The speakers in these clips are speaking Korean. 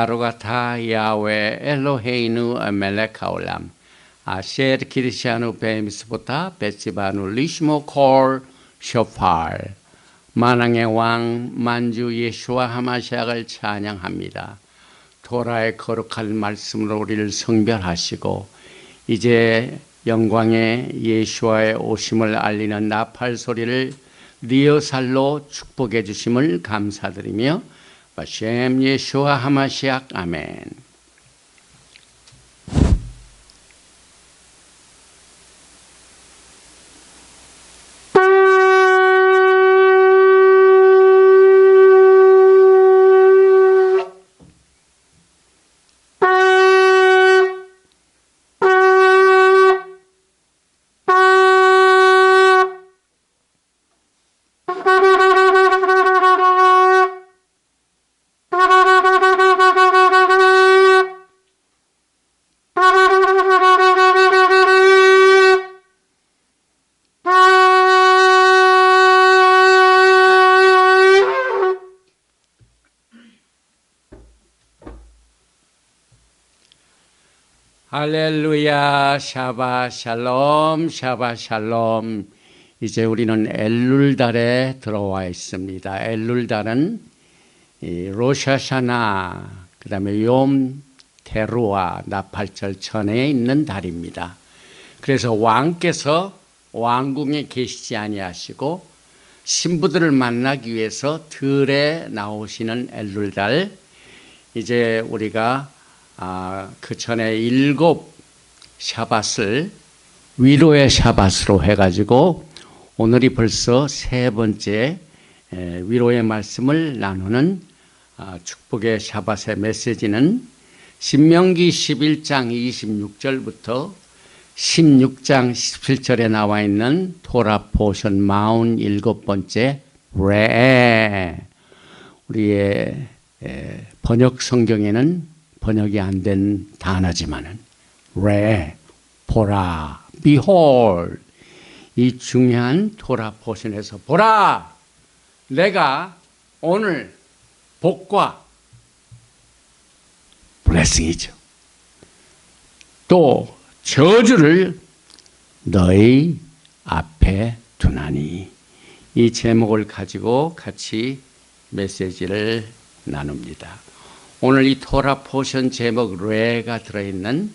바로가타 야외 엘로헤이누 멜레카올람 아셰르 키르시아누 베미스보타 베시바누 리시모 콜 쇼팔 만왕의 왕 만주 예수와 하마시아를 찬양합니다. 토라의 거룩한 말씀으로 우리를 성별하시고 이제 영광의 예수와의 오심을 알리는 나팔 소리를 리허설로 축복해 주심을 감사드리며 바셈 예수와 하마시아 아멘. 할렐루야, 샤바 샬롬, 샤바 샬롬. 이제 우리는 엘룰달에 들어와 있습니다. 엘룰달은 로샤샤나, 그 다음에 욤 테루아, 나팔절 전에 있는 달입니다. 그래서 왕께서 왕궁에 계시지 아니하시고 신부들을 만나기 위해서 들에 나오시는 엘룰달. 이제 우리가 그 전에 7 샤밧을 위로의 샤밧으로 해가지고 오늘이 벌써 3번째 위로의 말씀을 나누는 축복의 샤밧의 메시지는 신명기 11장 26절부터 16장 17절에 나와 있는 토라 포션 47번째 레. 우리의 번역 성경에는 번역이 안 된 단어지만은 레, 보라, behold, 이 중요한 토라 포션에서 보라, 내가 오늘 복과 블레싱이죠. 또 저주를 너희 앞에 두나니. 이 제목을 가지고 같이 메시지를 나눕니다. 오늘 이 토라 포션 제목 레가 들어있는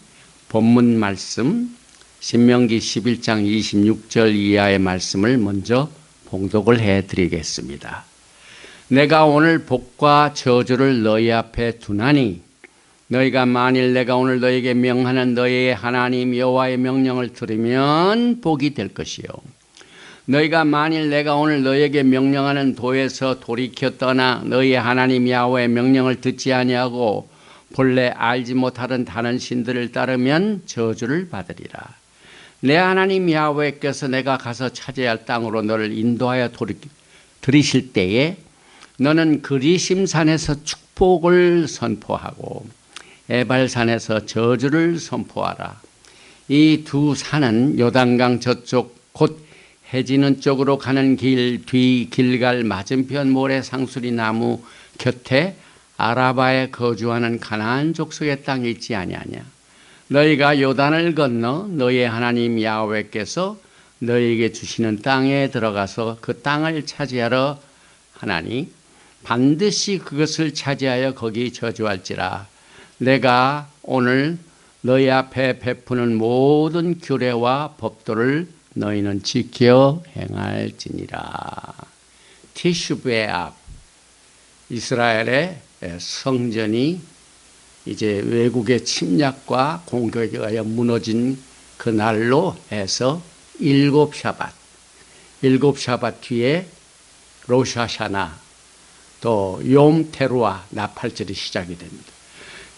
본문 말씀 신명기 11장 26절 이하의 말씀을 먼저 봉독을 해드리겠습니다. 내가 오늘 복과 저주를 너희 앞에 두나니 너희가 만일 내가 오늘 너희에게 명하는 너희의 하나님 여호와의 명령을 들으면 복이 될 것이요 너희가 만일 내가 오늘 너희에게 명령하는 도에서 돌이켜 떠나 너희의 하나님 야훼의 명령을 듣지 아니하고 본래 알지 못하던 다른 신들을 따르면 저주를 받으리라. 내 하나님 야훼께서 내가 가서 차지해야 할 땅으로 너를 인도하여 들이실 때에 너는 그리심산에서 축복을 선포하고 에발산에서 저주를 선포하라. 이 두 산은 요단강 저쪽 곧 해지는 쪽으로 가는 길 뒤 길갈 맞은편 모래 상수리 나무 곁에 아라바에 거주하는 가나안 족속의 땅이 있지 아니하냐. 너희가 요단을 건너 너희의 하나님 야훼께서 너희에게 주시는 땅에 들어가서 그 땅을 차지하러 하나니 반드시 그것을 차지하여 거기 저주할지라. 내가 오늘 너희 앞에 베푸는 모든 규례와 법도를 너희는 지켜 행할지니라. 티슈브의 앞, 이스라엘의 성전이 이제 외국의 침략과 공격에 의하여 무너진 그 날로 해서 7 샤밧, 7 샤밧 뒤에 로샤샤나, 또 욤 테루아 나팔절이 시작이 됩니다.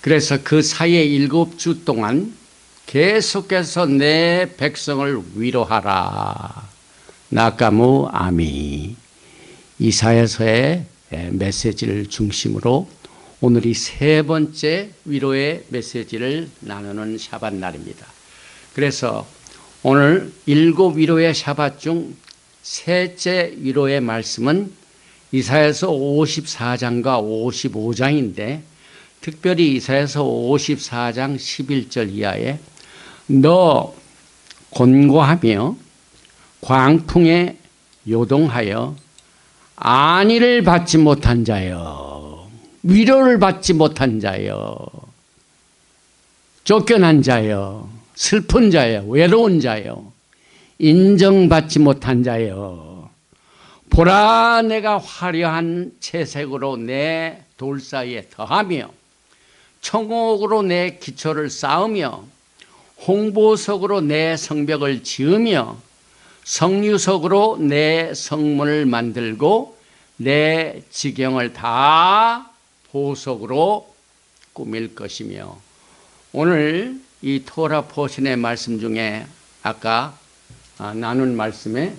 그래서 그 사이에 7주 동안 계속해서 내 백성을 위로하라. 나까무 아미. 이사야서의 메시지를 중심으로 오늘이 3번째 위로의 메시지를 나누는 샤밧 날입니다. 그래서 오늘 7 위로의 샤밧 중 셋째 위로의 말씀은 이사야서 54장과 55장인데 특별히 이사야서 54장 11절 이하에 너 곤고하며 광풍에 요동하여 안위를 받지 못한 자여, 위로를 받지 못한 자여, 쫓겨난 자여, 슬픈 자여, 외로운 자여, 인정받지 못한 자여, 보라 내가 화려한 채색으로 내 돌 사이에 더하며 청옥으로 내 기초를 쌓으며 홍보석으로 내 성벽을 지으며 성류석으로 내 성문을 만들고 내 지경을 다 보석으로 꾸밀 것이며. 오늘 이 토라 포션의 말씀 중에 아까 나눈 말씀에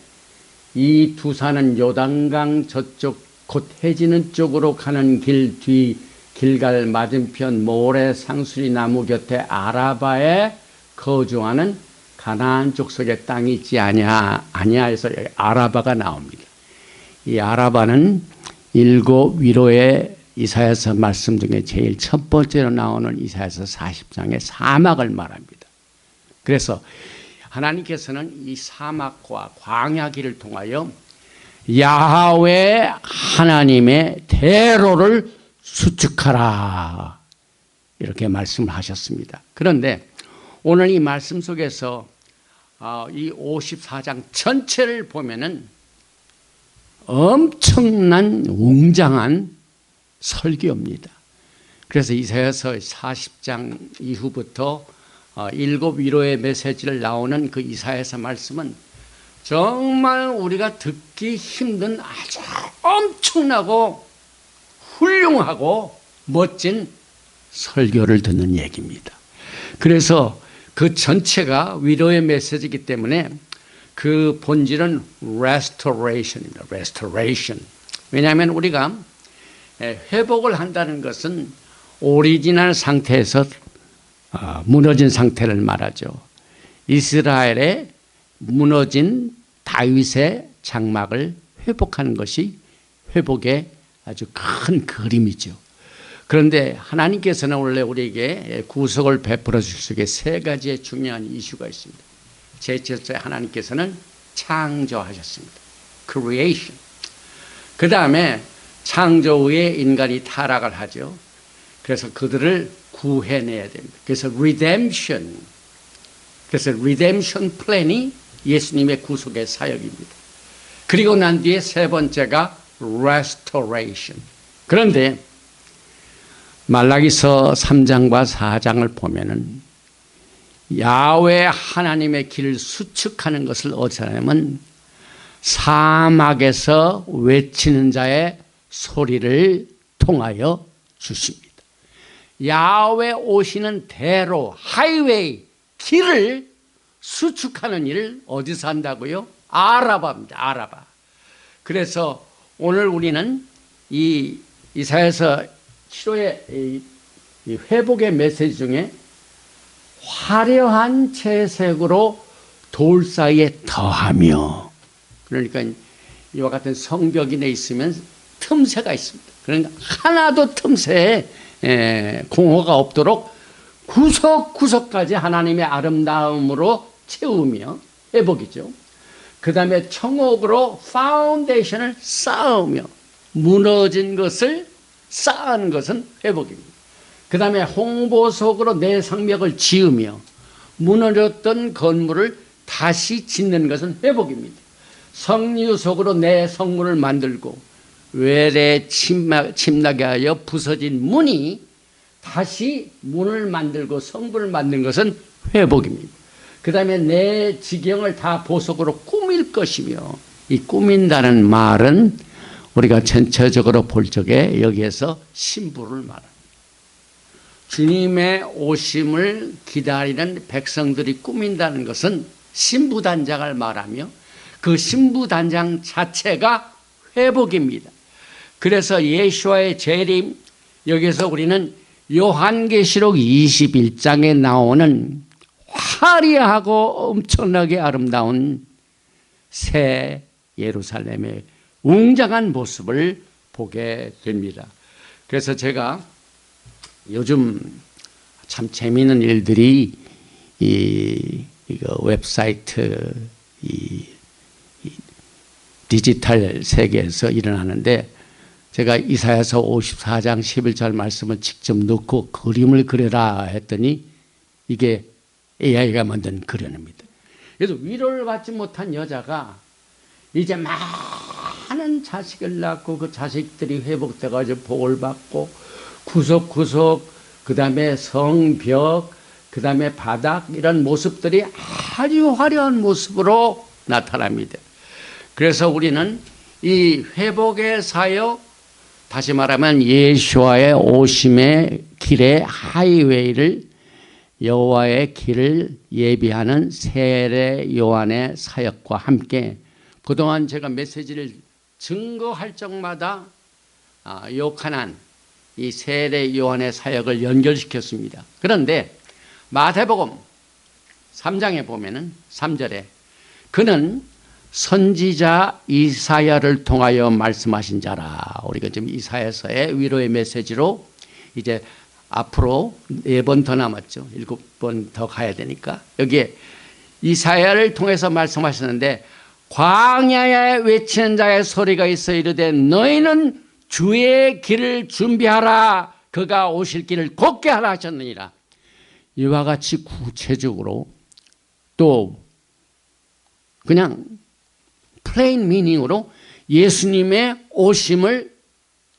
이 두 산은 요단강 저쪽 곧 해지는 쪽으로 가는 길 뒤 길갈 맞은편 모래 상수리 나무 곁에 아라바에 거주하는 가나안 족속의 땅이 있지 아니하에서 아라바가 나옵니다. 이 아라바는 일곱 위로의 이사야서 말씀 중에 제일 첫 번째로 나오는 이사야서 40장의 사막을 말합니다. 그래서 하나님께서는 이 사막과 광야 길을 통하여 야훼 하나님의 대로를 수축하라 이렇게 말씀을 하셨습니다. 그런데 오늘 이 말씀 속에서 이 54장 전체를 보면은 엄청난 웅장한 설교입니다. 그래서 이사야서 40장 이후부터 일곱 위로의 메시지를 나오는 그 이사야서 말씀은 정말 우리가 듣기 힘든 아주 엄청나고 훌륭하고 멋진 설교를 듣는 얘기입니다. 그래서 그 전체가 위로의 메시지이기 때문에 그 본질은 restoration입니다. restoration. 왜냐하면 우리가 회복을 한다는 것은 오리지널 상태에서 무너진 상태를 말하죠. 이스라엘의 무너진 다윗의 장막을 회복하는 것이 회복의 아주 큰 그림이죠. 그런데 하나님께서는 원래 우리에게 구속을 베풀어 주실 속에 세 가지의 중요한 이슈가 있습니다. 제일째 하나님께서는 창조하셨습니다. creation. 그 다음에 창조 후에 인간이 타락을 하죠. 그래서 그들을 구해내야 됩니다. 그래서 redemption. 그래서 redemption plan이 예수님의 구속의 사역입니다. 그리고 난 뒤에 세 번째가 restoration. 그런데 말라기서 3장과 4장을 보면은 야훼 하나님의 길을 수축하는 것을 어디서 하냐면 사막에서 외치는 자의 소리를 통하여 주십니다. 야훼 오시는 대로, 하이웨이, 길을 수축하는 일을 어디서 한다고요? 아라바입니다. 아라바. 그래서 오늘 우리는 이 이사야서 7호의 이 회복의 메시지 중에 화려한 채색으로 돌 사이에 더하며, 그러니까 이와 같은 성벽이 내 있으면 틈새가 있습니다. 그러니까 하나도 틈새에 공허가 없도록 구석구석까지 하나님의 아름다움으로 채우며 회복이죠. 그 다음에 청옥으로 파운데이션을 쌓으며 무너진 것을 쌓은 것은 회복입니다. 그 다음에 홍보석으로 내 성벽을 지으며 무너졌던 건물을 다시 짓는 것은 회복입니다. 성류석으로 내 성문을 만들고 외래 침나게 하여 부서진 문이 다시 문을 만들고 성문을 만든 것은 회복입니다. 그 다음에 내 지경을 다 보석으로 꾸밀 것이며, 이 꾸민다는 말은 우리가 전체적으로 볼 적에 여기에서 신부를 말합니다. 주님의 오심을 기다리는 백성들이 꾸민다는 것은 신부단장을 말하며 그 신부단장 자체가 회복입니다. 그래서 예수와의 재림, 여기서 우리는 요한계시록 21장에 나오는 화려하고 엄청나게 아름다운 새 예루살렘의 웅장한 모습을 보게 됩니다. 그래서 제가 요즘 참 재미있는 일들이 이거 웹사이트 이 디지털 세계에서 일어나는데, 제가 이사야서 54장 11절 말씀을 직접 넣고 그림을 그려라 했더니 이게 AI가 만든 그림입니다. 그래서 위로를 받지 못한 여자가 이제 많은 자식을 낳고 그 자식들이 회복돼가지고 복을 받고 구석구석, 그 다음에 성벽, 그 다음에 바닥, 이런 모습들이 아주 화려한 모습으로 나타납니다. 그래서 우리는 이 회복의 사역, 다시 말하면 예수와의 오심의 길의 하이웨이를, 여호와의 길을 예비하는 세례 요한의 사역과 함께 그동안 제가 메시지를 증거할 적마다 요한한 이 세례 요한의 사역을 연결시켰습니다. 그런데 마태복음 3장에 보면은 3절에 그는 선지자 이사야를 통하여 말씀하신 자라. 우리가 지금 이사야서의 위로의 메시지로 이제 앞으로 4번 더 남았죠. 7번 더 가야 되니까 여기에 이사야를 통해서 말씀하셨는데, 광야에 외치는 자의 소리가 있어 이르되 너희는 주의 길을 준비하라, 그가 오실 길을 곱게 하라 하셨느니라. 이와 같이 구체적으로 또 그냥 플레인 미닝으로 예수님의 오심을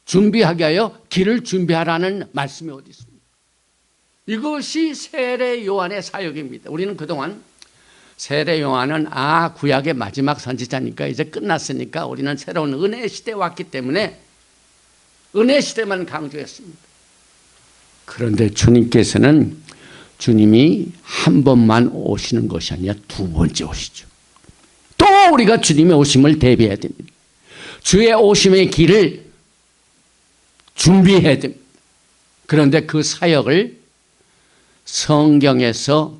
준비하게 하여 길을 준비하라는 말씀이 어디 있습니까? 이것이 세례 요한의 사역입니다. 우리는 그동안 세례 요한은 구약의 마지막 선지자니까 이제 끝났으니까 우리는 새로운 은혜 시대에 왔기 때문에 은혜 시대만 강조했습니다. 그런데 주님께서는 주님이 한 번만 오시는 것이 아니라 2번째 오시죠. 또 우리가 주님의 오심을 대비해야 됩니다. 주의 오심의 길을 준비해야 됩니다. 그런데 그 사역을 성경에서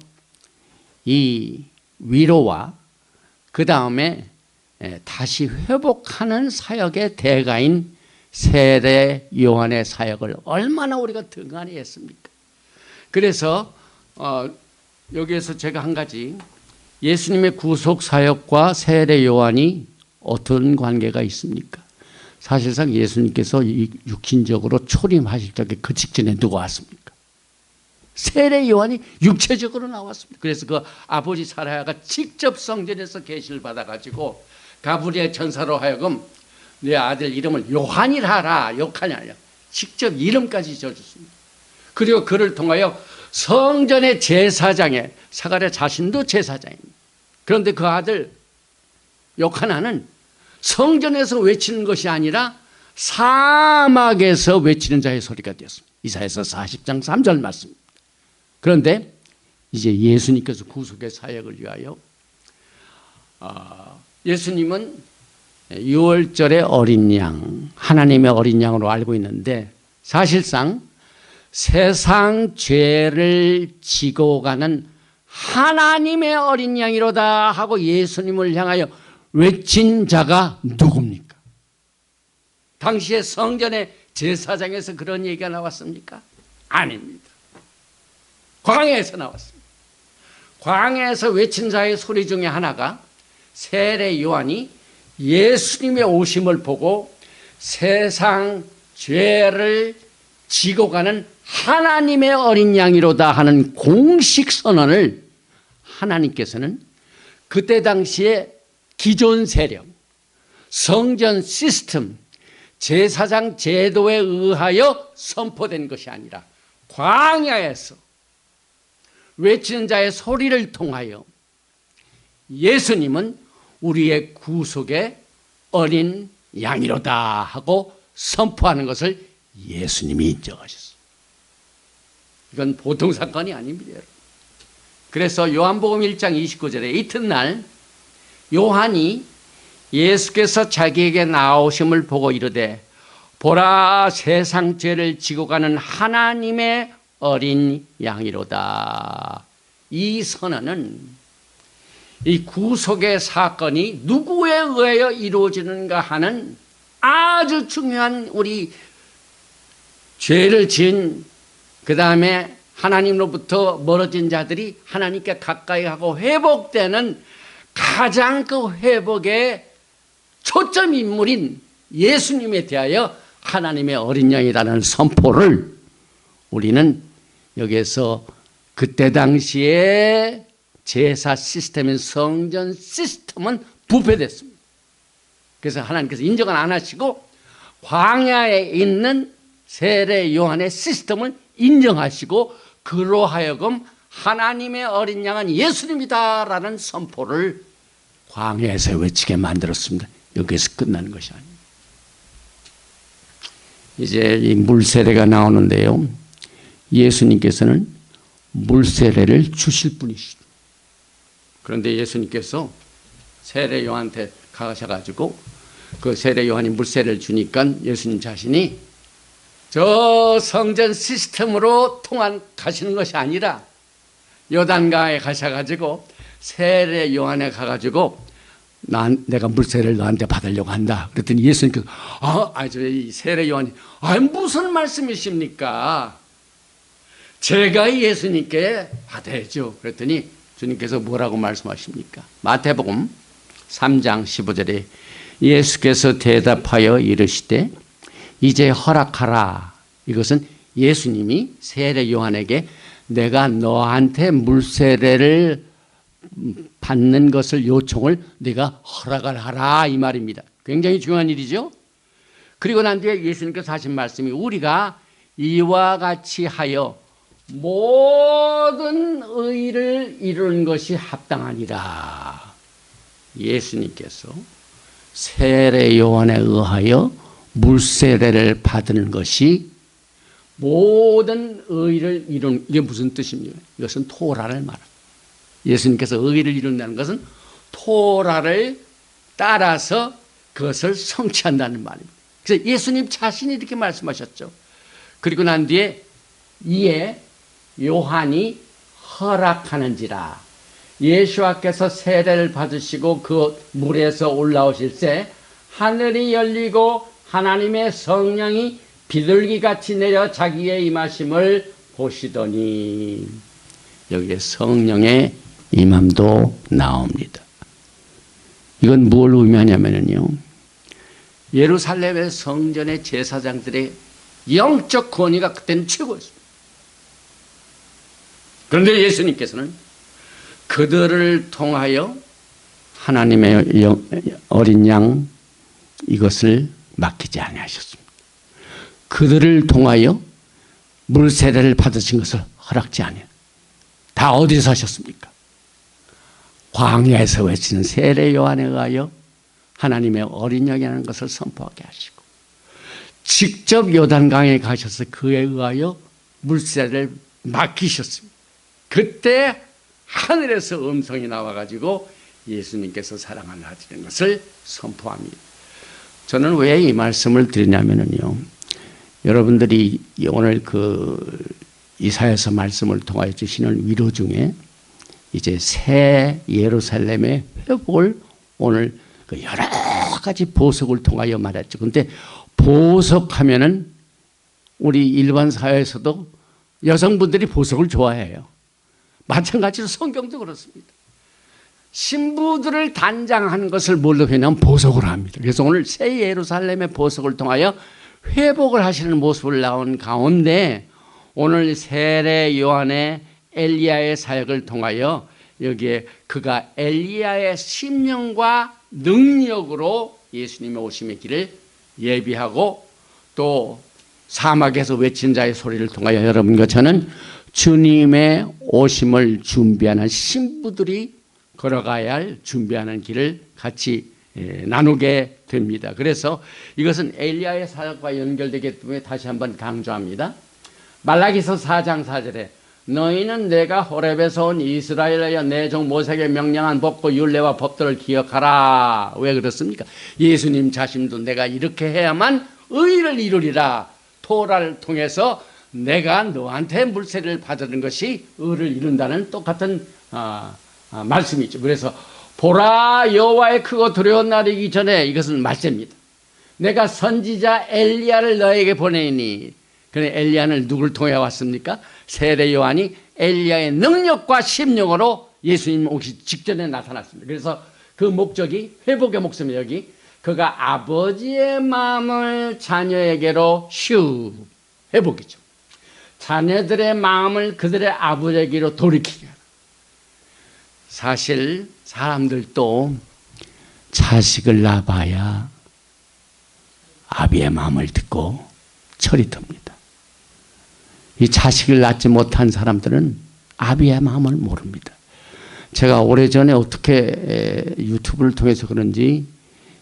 이 위로와 그 다음에 다시 회복하는 사역의 대가인 세례 요한의 사역을 얼마나 우리가 등한히 했습니까? 그래서 여기에서 제가 한 가지, 예수님의 구속 사역과 세례 요한이 어떤 관계가 있습니까? 사실상 예수님께서 육신적으로 초림하실 적에 그 직전에 누가 왔습니까? 세례 요한이 육체적으로 나왔습니다. 그래서 그 아버지 사라야가 직접 성전에서 계시를 받아가지고 가브리엘 천사로 하여금 내 아들 이름을 요한이라 하라, 요한이 아니라 직접 이름까지 지어줬습니다. 그리고 그를 통하여 성전의 제사장에, 사가랴 자신도 제사장입니다. 그런데 그 아들 요하나는 성전에서 외치는 것이 아니라 사막에서 외치는 자의 소리가 되었습니다. 이사야서 40장 3절 말씀입니다. 그런데 이제 예수님께서 구속의 사역을 위하여 예수님은 6월절의 어린 양, 하나님의 어린 양으로 알고 있는데, 사실상 세상 죄를 지고 가는 하나님의 어린 양이로다 하고 예수님을 향하여 외친 자가 누굽니까? 당시에 성전의 제사장에서 그런 얘기가 나왔습니까? 아닙니다. 광야에서 나왔습니다. 광야에서 외친 자의 소리 중에 하나가 세례 요한이 예수님의 오심을 보고 세상 죄를 지고 가는 하나님의 어린 양이로다 하는 공식 선언을 하나님께서는 그때 당시에 기존 세력, 성전 시스템, 제사장 제도에 의하여 선포된 것이 아니라 광야에서 외치는 자의 소리를 통하여 예수님은 우리의 구속의 어린 양이로다 하고 선포하는 것을 예수님이 인정하셨어요. 이건 보통 사건이 아닙니다, 여러분. 그래서 요한복음 1장 29절에 이튿날 요한이 예수께서 자기에게 나오심을 보고 이르되 보라, 세상 죄를 지고 가는 하나님의 어린 양이로다. 이 선언은 이 구속의 사건이 누구에 의하여 이루어지는가 하는 아주 중요한, 우리 죄를 지은 그 다음에 하나님로부터 멀어진 자들이 하나님께 가까이 하고 회복되는 가장 그 회복의 초점 인물인 예수님에 대하여 하나님의 어린 양이라는 선포를 우리는 여기에서 그때 당시에 제사 시스템인 성전 시스템은 부패됐습니다. 그래서 하나님께서 인정을 안 하시고 광야에 있는 세례 요한의 시스템을 인정하시고 그로 하여금 하나님의 어린 양은 예수님이다라는 선포를 광야에서 외치게 만들었습니다. 여기에서 끝나는 것이 아닙니다. 이제 이 물세례가 나오는데요. 예수님께서는 물세례를 주실 분이시죠. 그런데 예수님께서 세례 요한한테 가셔가지고 그 세례 요한이 물세례를 주니까 예수님 자신이 저 성전 시스템으로 가시는 것이 아니라 요단강에 가셔가지고 세례 요한에 가가지고 내가 물세례를 너한테 받으려고 한다. 그랬더니 예수님께서 이 세례 요한이 무슨 말씀이십니까? 제가 예수님께 받아야죠. 그랬더니 주님께서 뭐라고 말씀하십니까? 마태복음 3장 15절에 예수께서 대답하여 이르시되 이제 허락하라. 이것은 예수님이 세례 요한에게 내가 너한테 물세례를 받는 것을 요청을 네가 허락을 하라 이 말입니다. 굉장히 중요한 일이죠. 그리고 난 뒤에 예수님께서 하신 말씀이 우리가 이와 같이 하여 모든 의를 이루는 것이 합당하니라. 예수님께서 세례 요한에 의하여 물세례를 받는 것이 모든 의를 이루는, 이게 무슨 뜻입니까? 이것은 토라를 말합니다. 예수님께서 의를 이룬다는 것은 토라를 따라서 그것을 성취한다는 말입니다. 그래서 예수님 자신이 이렇게 말씀하셨죠. 그리고 난 뒤에 이에 요한이 허락하는지라. 예수께서 세례를 받으시고 그 물에서 올라오실 때 하늘이 열리고 하나님의 성령이 비둘기같이 내려 자기의 임하심을 보시더니 여기에 성령의 임함도 나옵니다. 이건 뭘 의미하냐면요, 예루살렘의 성전의 제사장들의 영적 권위가 그때는 최고였습니다. 그런데 예수님께서는 그들을 통하여 하나님의 어린 양 이것을 맡기지 아니하셨습니다. 그들을 통하여 물세례를 받으신 것을 허락지 아니하셨습니다. 다 어디서 하셨습니까? 광야에서 외치는 세례 요한에 의하여 하나님의 어린 양이라는 것을 선포하게 하시고 직접 요단강에 가셔서 그에 의하여 물세례를 맡기셨습니다. 그때 하늘에서 음성이 나와가지고 예수님께서 사랑하시는 것을 선포합니다. 저는 왜 이 말씀을 드리냐면요, 여러분들이 오늘 이사야서 말씀을 통하여 주시는 위로 중에 이제 새 예루살렘의 회복을 오늘 여러 가지 보석을 통하여 말했죠. 그런데 보석하면은 우리 일반 사회에서도 여성분들이 보석을 좋아해요. 마찬가지로 성경도 그렇습니다. 신부들을 단장한 것을 뭘로 하냐면 보석으로 합니다. 그래서 오늘 새 예루살렘의 보석을 통하여 회복을 하시는 모습을 나온 가운데 오늘 세례 요한의 엘리야의 사역을 통하여 여기에 그가 엘리야의 심령과 능력으로 예수님의 오심의 길을 예비하고 또 사막에서 외친 자의 소리를 통하여 여러분과 저는 주님의 오심을 준비하는 신부들이 걸어가야 할 준비하는 길을 같이 나누게 됩니다. 그래서 이것은 엘리야의 사역과 연결되기 때문에 다시 한번 강조합니다. 말라기서 4장 4절에 너희는 내가 호렙에서 온 이스라엘에 내 종 모세에게 명령한 법과 율례와 법들을 기억하라. 왜 그렇습니까? 예수님 자신도 내가 이렇게 해야만 의를 이루리라. 토라를 통해서 내가 너한테 물세례를 받는 것이 의를 이룬다는 똑같은 말씀이죠. 그래서 보라, 여호와의 크고 두려운 날이 기 전에, 이것은 말세입니다. 내가 선지자 엘리야를 너에게 보내니 그런데 엘리야는 누구를 통해 왔습니까? 세례 요한이 엘리야의 능력과 심령으로 예수님 오기 직전에 나타났습니다. 그래서 그 목적이 회복의 목숨이 여기 그가 아버지의 마음을 자녀에게로 회복이죠. 자녀들의 마음을 그들의 아버지에게로 돌이키게 하라. 사실 사람들도 자식을 낳아봐야 아비의 마음을 듣고 철이 듭니다. 이 자식을 낳지 못한 사람들은 아비의 마음을 모릅니다. 제가 오래전에 어떻게 유튜브를 통해서 그런지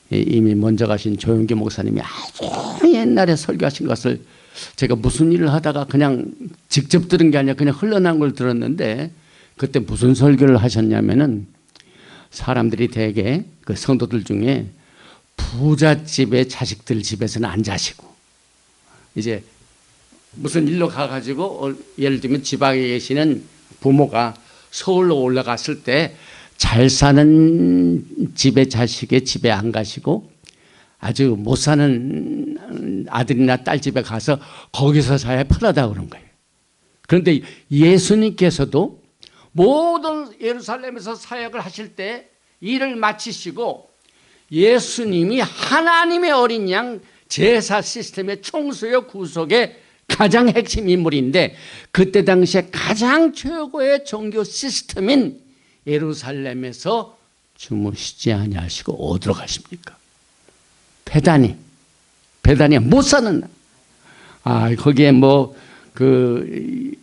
이미 먼저 가신 조용기 목사님이 아주 옛날에 설교하신 것을 제가 무슨 일을 하다가 그냥 직접 들은 게 아니라 그냥 흘러난 걸 들었는데 그때 무슨 설교를 하셨냐면은 사람들이 대개 그 성도들 중에 부잣집의 자식들 집에서는 안 자시고 이제 무슨 일로 가가지고 예를 들면 지방에 계시는 부모가 서울로 올라갔을 때 잘 사는 집의 자식의 집에 안 가시고 아주 못 사는 아들이나 딸 집에 가서 거기서 사야 편하다고 그런 거예요. 그런데 예수님께서도 모든 예루살렘에서 사역을 하실 때 일을 마치시고 예수님이 하나님의 어린 양 제사 시스템의 총수요 구속의 가장 핵심 인물인데 그때 당시에 가장 최고의 종교 시스템인 예루살렘에서 주무시지 아니하시고 어디로 가십니까? 베다니아 못 사는 거기에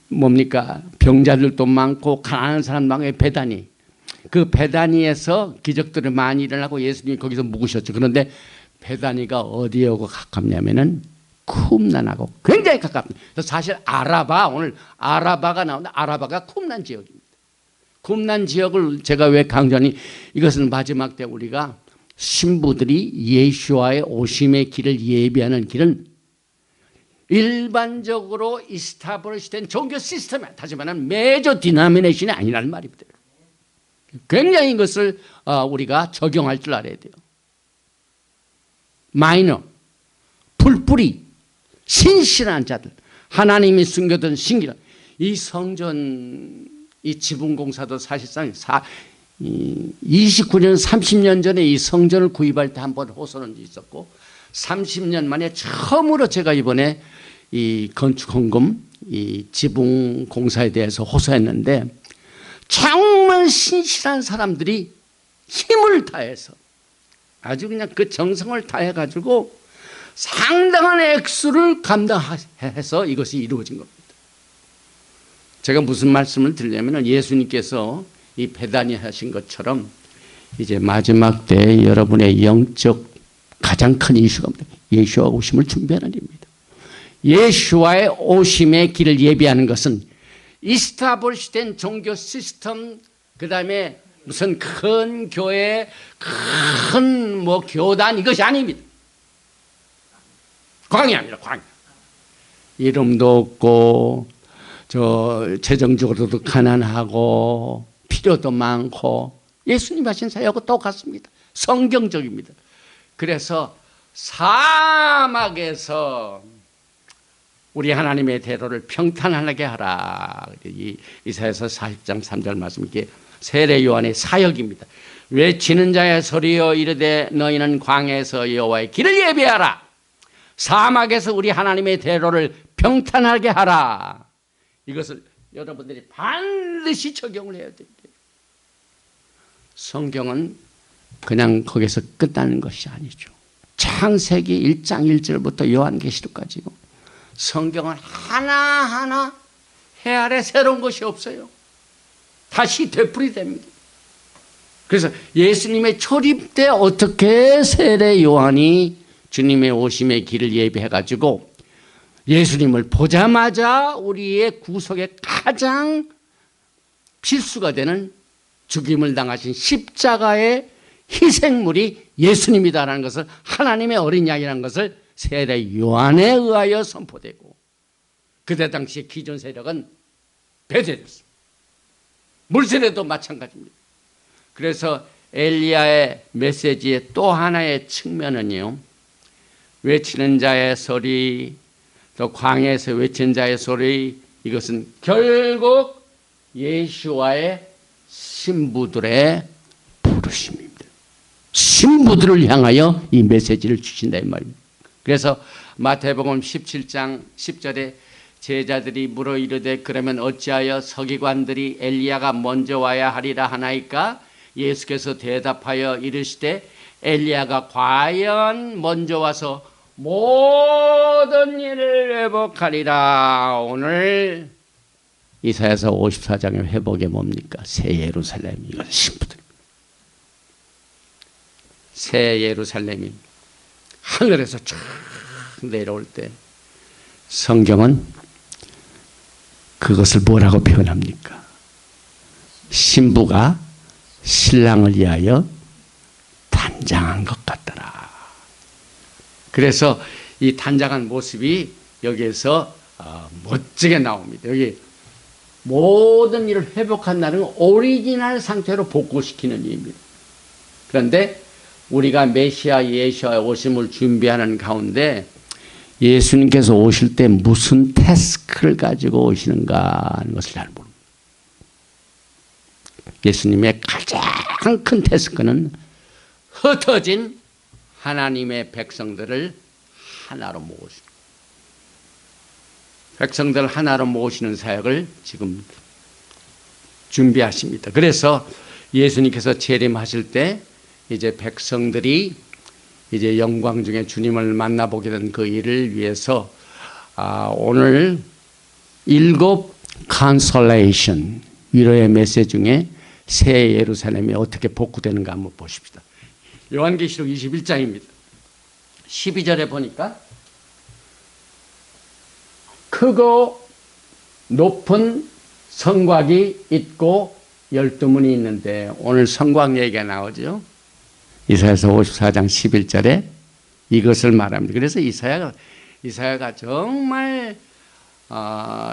뭡니까 병자들도 많고 가난한 사람 많고 베다니 그 베다니에서 기적들이 많이 일어나고 예수님이 거기서 묵으셨죠. 그런데 베다니가 어디에 오고 가깝냐면은 쿰난하고 굉장히 가깝습니다. 사실 오늘 아라바가 나오는데 아라바가 쿰난 지역입니다. 쿰난 지역을 제가 왜 강조하니 이것은 마지막 때 우리가 신부들이 예수와의 오심의 길을 예비하는 길은 일반적으로 이스타블리시된 종교 시스템에 다시 말하면 메이저 디나미네이션이 아니라는 말입니다. 굉장히 이것을 우리가 적용할 줄 알아야 돼요. 마이너, 풀뿌리, 신실한 자들, 하나님이 숨겨둔 신기한 이 성전, 이 지붕공사도 사실상 29년, 30년 전에 이 성전을 구입할 때 한번 호소는 있었고 30년 만에 처음으로 제가 이번에 이 건축헌금, 이 지붕공사에 대해서 호소했는데 정말 신실한 사람들이 힘을 다해서 아주 그냥 그 정성을 다해가지고 상당한 액수를 감당해서 이것이 이루어진 겁니다. 제가 무슨 말씀을 드리냐면 예수님께서 이 베다니 하신 것처럼 이제 마지막 때 여러분의 영적 가장 큰 이슈가 예수와 오심을 준비하는 일입니다. 예수와의 오심의 길을 예비하는 것은 이스타블리시된 종교 시스템 그 다음에 무슨 큰 교회 큰 교단 이것이 아닙니다. 광야입니다. 광야. 이름도 없고 재정적으로도 가난하고 필요도 많고 예수님 하신 사역하고 똑같습니다. 성경적입니다. 그래서 사막에서 우리 하나님의 대로를 평탄하게 하라. 이사야서 40장 3절 말씀 이게 세례 요한의 사역입니다. 외치는 자의 소리여 이르되 너희는 광야에서 여호와의 길을 예비하라. 사막에서 우리 하나님의 대로를 평탄하게 하라. 이것을 여러분들이 반드시 적용을 해야 됩니다. 성경은 그냥 거기서 끝나는 것이 아니죠. 창세기 1장 1절부터 요한계시록까지 성경은 하나하나 해 아래 새로운 것이 없어요. 다시 되풀이됩니다. 그래서 예수님의 초림 때 어떻게 세례 요한이 주님의 오심의 길을 예비해가지고 예수님을 보자마자 우리의 구속의 가장 필수가 되는 죽임을 당하신 십자가의 희생물이 예수님이다라는 것을 하나님의 어린 양이라는 것을 세례 요한에 의하여 선포되고 그때 당시의 기존 세력은 배제됐습니다. 물세례도 마찬가지입니다. 그래서 엘리야의 메시지의 또 하나의 측면은요. 외치는 자의 소리, 또 광야에서 외친 자의 소리, 이것은 결국 예수와의 신부들의 부르심입니다. 신부들을 향하여 이 메시지를 주신다 이 말입니다. 그래서 마태복음 17장 10절에 제자들이 물어 이르되 그러면 어찌하여 서기관들이 엘리야가 먼저 와야 하리라 하나이까? 예수께서 대답하여 이르시되 엘리야가 과연 먼저 와서 모든 일을 회복하리라. 오늘 이사야서 54장의 회복이 뭡니까? 새 예루살렘. 이것은 신부들. 새 예루살렘이 하늘에서 쫙 내려올 때 성경은 그것을 뭐라고 표현합니까? 신부가 신랑을 위하여 단장한 것 같더라. 그래서 이 단장한 모습이 여기에서 멋지게 나옵니다. 여기 모든 일을 회복한다는 건 오리지널 상태로 복구시키는 일입니다. 그런데 우리가 메시아 예수의 오심을 준비하는 가운데 예수님께서 오실 때 무슨 태스크를 가지고 오시는가 하는 것을 잘 모릅니다. 예수님의 가장 큰 태스크는 흩어진 하나님의 백성들을 하나로 모으시는, 백성들 하나로 모으시는 사역을 지금 준비하십니다. 그래서 예수님께서 재림하실 때 이제 백성들이 이제 영광 중에 주님을 만나보게 된 그 일을 위해서 오늘 7 컨솔레이션 위로의 메시지 중에 새 예루살렘이 어떻게 복구되는가 한번 보십시다. 요한계시록 21장입니다. 12절에 보니까 크고 높은 성곽이 있고 12문이 있는데 오늘 성곽 얘기가 나오죠. 이사야서 54장 11절에 이것을 말합니다. 그래서 이사야가 정말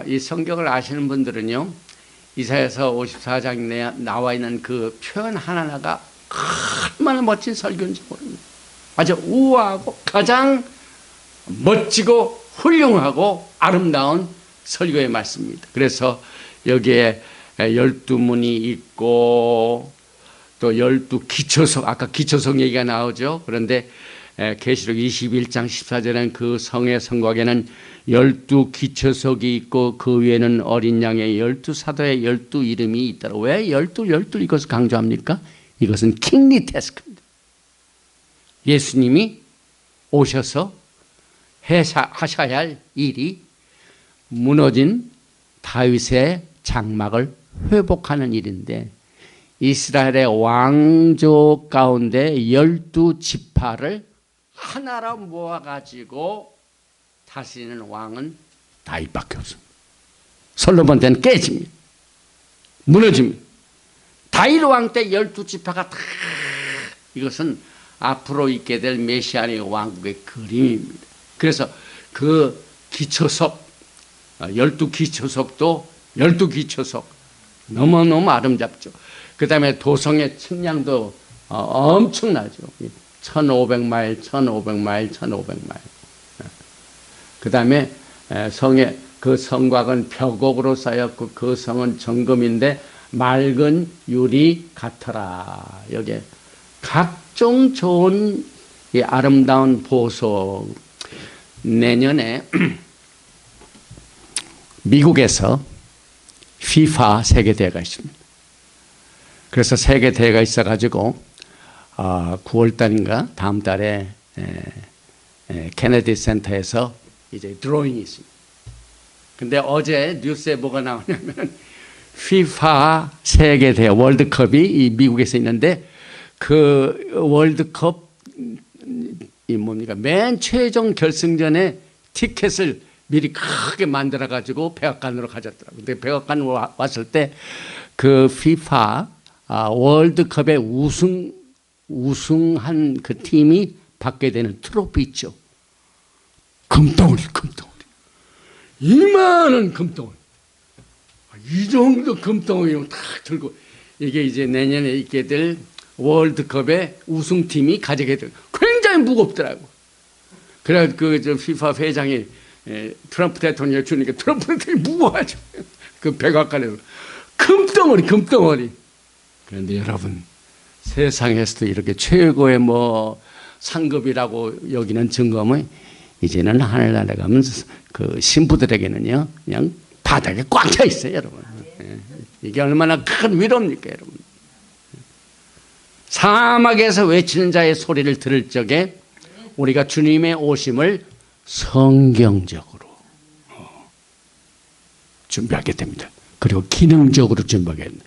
이 성경을 아시는 분들은요, 이사야서 54장에 나와 있는 그 표현 하나하나가 얼마나 멋진 설교인지 모릅니다. 아주 우아하고 가장 멋지고 훌륭하고 아름다운 설교의 말씀입니다. 그래서 여기에 12문이 있고 또 12기초석, 아까 기초석 얘기가 나오죠. 그런데 계시록 21장 14절에는 그 성의 성곽에는 12기초석이 있고 그 위에는 어린 양의 12사도의 12 이름이 있더라. 왜 12 이것을 강조합니까? 이것은 킹리 태스크입니다. 예수님이 오셔서 하셔야 할 일이 무너진 다윗의 장막을 회복하는 일인데, 이스라엘의 왕조 가운데 12지파를 하나로 모아가지고 다스리는 왕은 다윗밖에 없습니다. 솔로몬 때는 깨집니다. 무너집니다. 다윗 왕 때 12지파가 다, 이것은 앞으로 있게 될 메시아의 왕국의 그림입니다. 그래서 그 기초석, 12기초석도 12기초석 너무너무 아름답죠. 그 다음에 도성의 측량도 엄청나죠. 1500마일, 1500마일, 1500마일. 그 다음에 성의 그 성곽은 벽옥으로 쌓였고 그 성은 정금인데 맑은 유리 같더라. 여기에 각종 좋은 이 아름다운 보석. 내년에 미국에서 FIFA 세계대회가 있습니다. 그래서 세계대회가 있어가지고 9월달인가 다음 달에 케네디 센터에서 이제 드로잉이 있습니다. 근데 어제 뉴스에 뭐가 나오냐면 FIFA 세계대회 월드컵이 이 미국에서 있는데 그 월드컵 이 뭡니까 맨 최종 결승전에 티켓을 미리 크게 만들어 가지고 백악관으로 가졌더라고요. 근데 백악관 왔을 때 그 FIFA 월드컵에 우승한 그 팀이 받게 되는 트로피 있죠. 금덩어리. 이만한 금덩어리. 이 정도 금덩어리를 딱 들고 이게 이제 내년에 있게 될 월드컵의 우승팀이 가지게 될 굉장히 무겁더라고. 그래 그 FIFA 회장이 트럼프 대통령이 주니까 트럼프 대통령이 무거워하죠. 그 백악관에서 금덩어리. 그런데 여러분, 세상에서도 이렇게 최고의 상급이라고 여기는 증거면 이제는 하늘나라 가면 그 신부들에게는요 그냥 바닥에 꽉 차 있어요, 여러분. 이게 얼마나 큰 위로입니까, 여러분. 사막에서 외치는 자의 소리를 들을 적에 우리가 주님의 오심을 성경적으로 준비하게 됩니다. 그리고 기능적으로 준비하게 됩니다.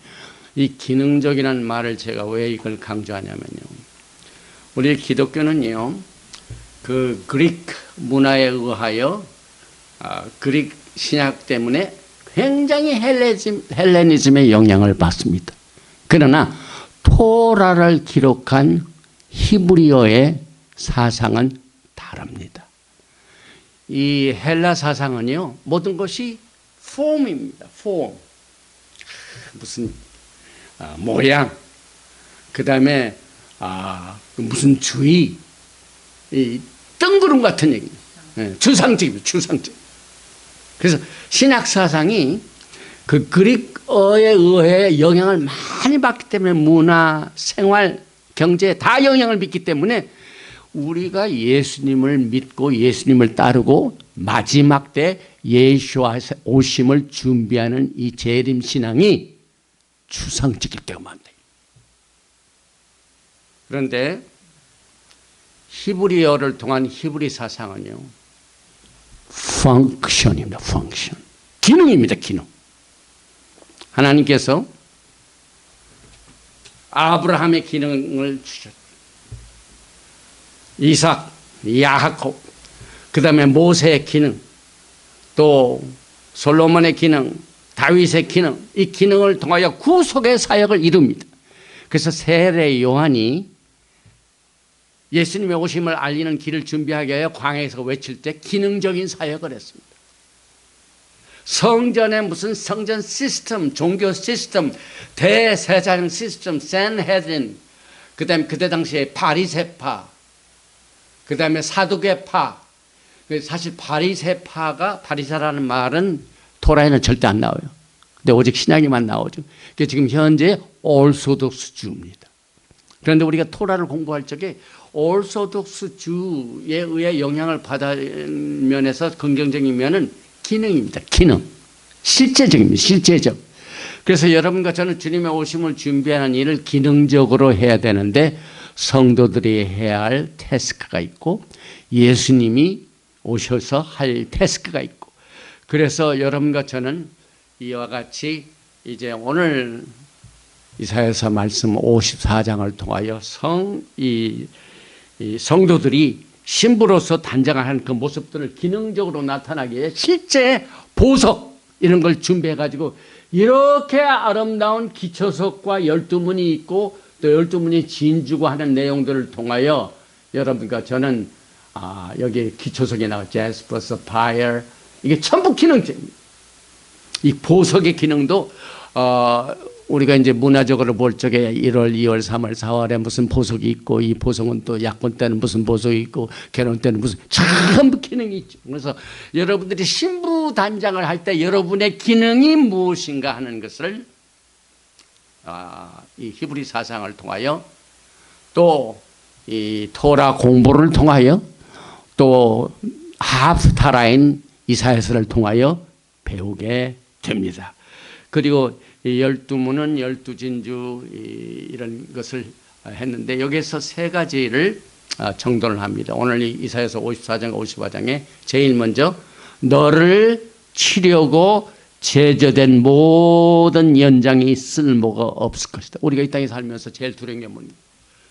이 기능적이라는 말을 제가 왜 이걸 강조하냐면요, 우리 기독교는요 그 그릭 문화에 의하여 그릭 신약 때문에 굉장히 헬레니즘의 영향을 받습니다. 그러나 토라를 기록한 히브리어의 사상은 다릅니다. 이 헬라 사상은요 모든 것이 폼입니다. 폼, 무슨 모양, 그 다음에 무슨 주의, 이 뜬구름 같은 얘기입니다. 추상적입니다. 추상적. 그래서 신약 사상이 그 그릭어에 의해 영향을 많이 받기 때문에 문화, 생활, 경제에 다 영향을 받기 때문에 우리가 예수님을 믿고 예수님을 따르고 마지막 때 예수와 오심을 준비하는 이 재림 신앙이 추상적일 때가 많다. 그런데 히브리어를 통한 히브리 사상은요 펑션입니다. 펑션, 기능입니다. 기능. 하나님께서 아브라함의 기능을 주셨죠. 이삭, 야곱, 그 다음에 모세의 기능, 또 솔로몬의 기능, 다윗의 기능, 이 기능을 통하여 구속의 사역을 이룹니다. 그래서 세례 요한이 예수님의 오심을 알리는 길을 준비하기 위하여 광야에서 외칠 때 기능적인 사역을 했습니다. 성전에 무슨 성전 시스템, 종교 시스템, 대제사장 시스템, 산헤드린, 그 다음에 그때 당시에 바리새파, 그 다음에 사두개파. 사실 바리새파가, 바리새라는 말은 토라에는 절대 안 나와요. 근데 오직 신약에만 나오죠. 그게 지금 현재 올소독스 주입니다. 그런데 우리가 토라를 공부할 적에 올소독스 주에 의해 영향을 받은 면에서 긍정적인 면은 기능입니다. 기능. 실제적입니다. 실제적. 그래서 여러분과 저는 주님의 오심을 준비하는 일을 기능적으로 해야 되는데 성도들이 해야 할 태스크가 있고 예수님이 오셔서 할 태스크가 있고, 그래서 여러분과 저는 이와 같이 이제 오늘 이사야서 말씀 54장을 통하여 이 성도들이 신부로서 단장하는 그 모습들을 기능적으로 나타나기 위해 실제 보석 이런 걸 준비해 가지고 이렇게 아름다운 기초석과 12문이 있고 또 12문이 진주고 하는 내용들을 통하여 여러분과 저는 여기 기초석에 나와 제스퍼, 사파이어, 이게 전부 기능적입니다. 이 보석의 기능도 우리가 이제 문화적으로 볼 적에 1월, 2월, 3월, 4월에 무슨 보석이 있고 이 보석은 또 약혼 때는 무슨 보석이 있고 결혼 때는 무슨 전부 기능이 있죠. 그래서 여러분들이 신부 단장을 할 때 여러분의 기능이 무엇인가 하는 것을 이 히브리 사상을 통하여 또 이 토라 공부를 통하여 또 하프타라인 이사야서를 통하여 배우게 됩니다. 그리고 이 12문은 12진주 이런 것을 했는데 여기서 세 가지를 정돈을 합니다. 오늘 이사야서 54장 55장에 제일 먼저 너를 치려고 제조된 모든 연장이 쓸모가 없을 것이다. 우리가 이 땅에 살면서 제일 두려운 게 뭡니까?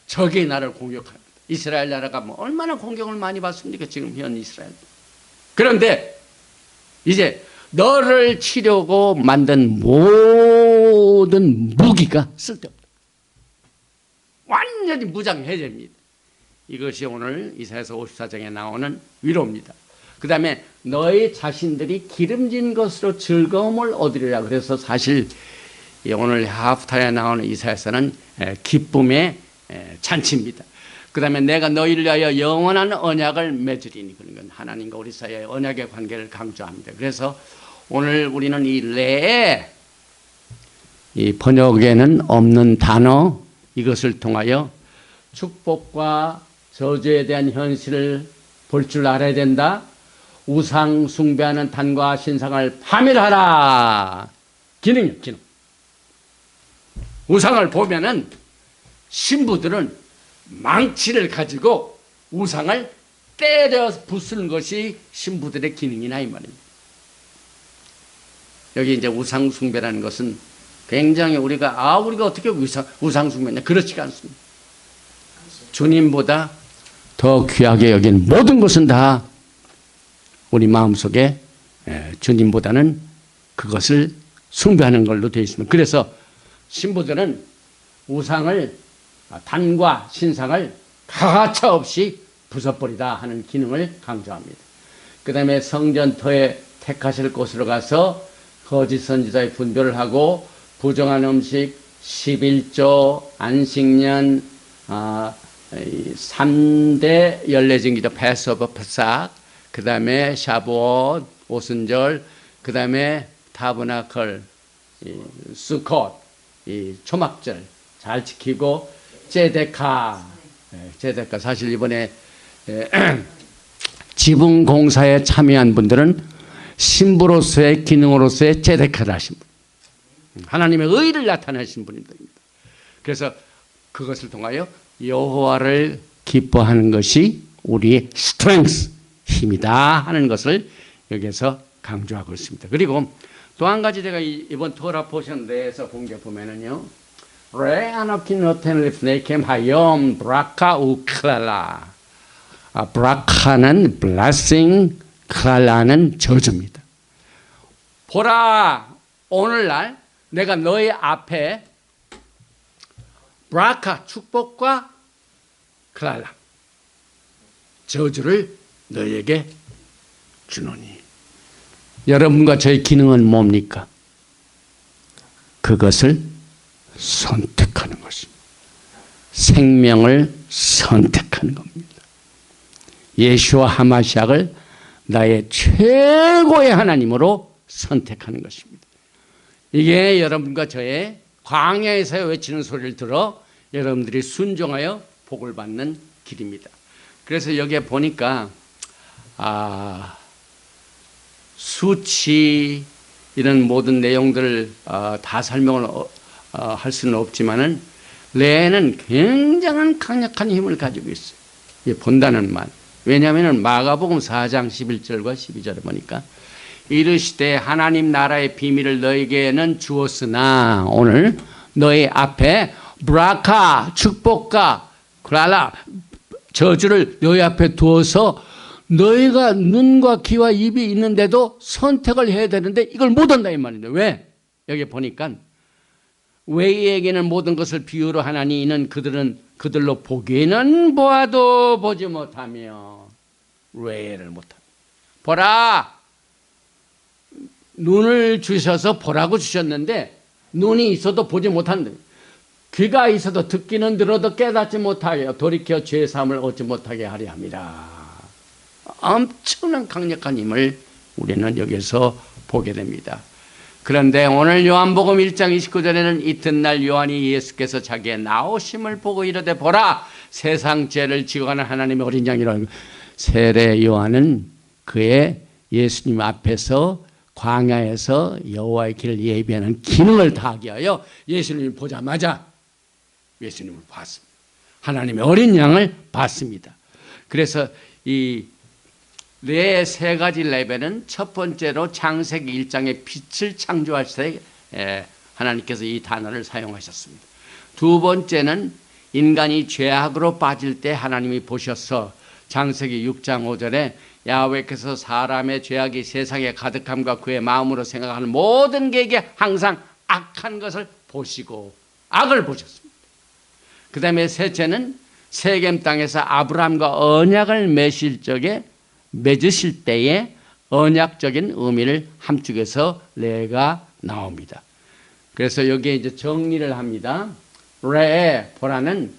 적이 나를 공격합니다. 이스라엘 나라가 얼마나 공격을 많이 받습니까? 지금 현 이스라엘. 그런데 이제 너를 치려고 만든 모든 무기가 쓸데없다. 완전히 무장해제입니다. 이것이 오늘 이사야서 54장에 나오는 위로입니다. 그 다음에 너희 자신들이 기름진 것으로 즐거움을 얻으리라. 그래서 사실 오늘 하프타에 나오는 이사야서는 기쁨의 잔치입니다. 그 다음에 내가 너희를 위하여 영원한 언약을 맺으리니. 그런 건 하나님과 우리 사이의 언약의 관계를 강조합니다. 그래서 오늘 우리는 이 레에 이 번역에는 없는 단어 이것을 통하여 축복과 저주에 대한 현실을 볼 줄 알아야 된다. 우상 숭배하는 단과 신상을 파멸하라. 기능이요, 기능. 우상을 보면은 신부들은 망치를 가지고 우상을 때려 부수는 것이 신부들의 기능이나 이 말입니다. 여기 이제 우상 숭배라는 것은 굉장히 우리가 어떻게 우상 숭배냐, 그렇지가 않습니다. 주님보다 더 귀하게 여긴 모든 것은 다 우리 마음속에 주님보다는 그것을 숭배하는 걸로 되어 있습니다. 그래서 신부들은 우상을, 단과 신상을 가차 없이 부숴버리다 하는 기능을 강조합니다. 그 다음에 성전터에 택하실 곳으로 가서 거짓 선지자의 분별을 하고 부정한 음식, 11조, 안식년, 3대 연례증기죠. 패스오버, 패삭, 그 다음에 샤봇, 오순절, 그 다음에 타브나클, 수콧, 초막절 잘 지키고, 제데카 사실 이번에 지붕 공사에 참여한 분들은 신부로서의 기능으로서의 제데카를 하신 분, 하나님의 의를 나타내신 분입니다. 그래서 그것을 통하여 여호와를 기뻐하는 것이 우리의 스트렝스, 힘이다 하는 것을 여기서 강조하고 있습니다. 그리고 또 한 가지 제가 이번 토라 포션 내에서 본 게 보면은요, 레 아노키 노텐 리프네켐 하염 브라카 우클랄라. 브라카는 blessing, 클랄라는 저주입니다. 보라, 오늘날 내가 너희 앞에 브라카, 축복과 클랄라, 저주를 너희에게 주노니. 여러분과 저의 기능은 뭡니까? 그것을 선택하는 것입니다. 생명을 선택하는 겁니다. 예수와 하마시약을 나의 최고의 하나님으로 선택하는 것입니다. 이게 여러분과 저의 광야에서 외치는 소리를 들어 여러분들이 순종하여 복을 받는 길입니다. 그래서 여기에 보니까 수치 이런 모든 내용들을 다 설명을 할 수는 없지만은 레는 굉장한 강력한 힘을 가지고 있어요. 본다는 말. 왜냐하면 마가복음 4장 11절과 12절을 보니까 이르시되 하나님 나라의 비밀을 너에게는 주었으나, 오늘 너희 앞에 브라카, 축복과 클랄라, 저주를 너희 앞에 두어서 너희가 눈과 귀와 입이 있는데도 선택을 해야 되는데 이걸 못한다 이 말인데, 왜? 여기 보니까 외에게는 모든 것을 비유로 하나니 이는 그들로 보기에는 보아도 보지 못하며 외를 못하며. 보라, 눈을 주셔서 보라고 주셨는데 눈이 있어도 보지 못한다. 귀가 있어도 듣기는 들어도 깨닫지 못하여 돌이켜 죄 사함을 얻지 못하게 하려 함이라. 엄청난 강력한 힘을 우리는 여기서 보게 됩니다. 그런데 오늘 요한복음 1장 29절에는 이튿날 요한이 예수께서 자기의 나오심을 보고 이르되 보라, 세상 죄를 지고 가는 하나님의 어린 양이라는. 세례 요한은 그의 예수님 앞에서 광야에서 여호와의 길을 예비하는 기능을 다하게 하여 예수님을 보자마자 예수님을 봤습니다. 하나님의 어린 양을 봤습니다. 그래서 이 네 세 가지 레벨은 첫 번째로 창세기 1장의 빛을 창조할 때 하나님께서 이 단어를 사용하셨습니다. 두 번째는 인간이 죄악으로 빠질 때 하나님이 보셔서 창세기 6장 5절에 야훼께서 사람의 죄악이 세상에 가득함과 그의 마음으로 생각하는 모든 계획에 항상 악한 것을 보시고 악을 보셨습니다. 그 다음에 셋째는 세겜 땅에서 아브라함과 언약을 맺으실 때에 언약적인 의미를 함축해서 레가 나옵니다. 그래서 여기에 이제 정리를 합니다. 레, 보라는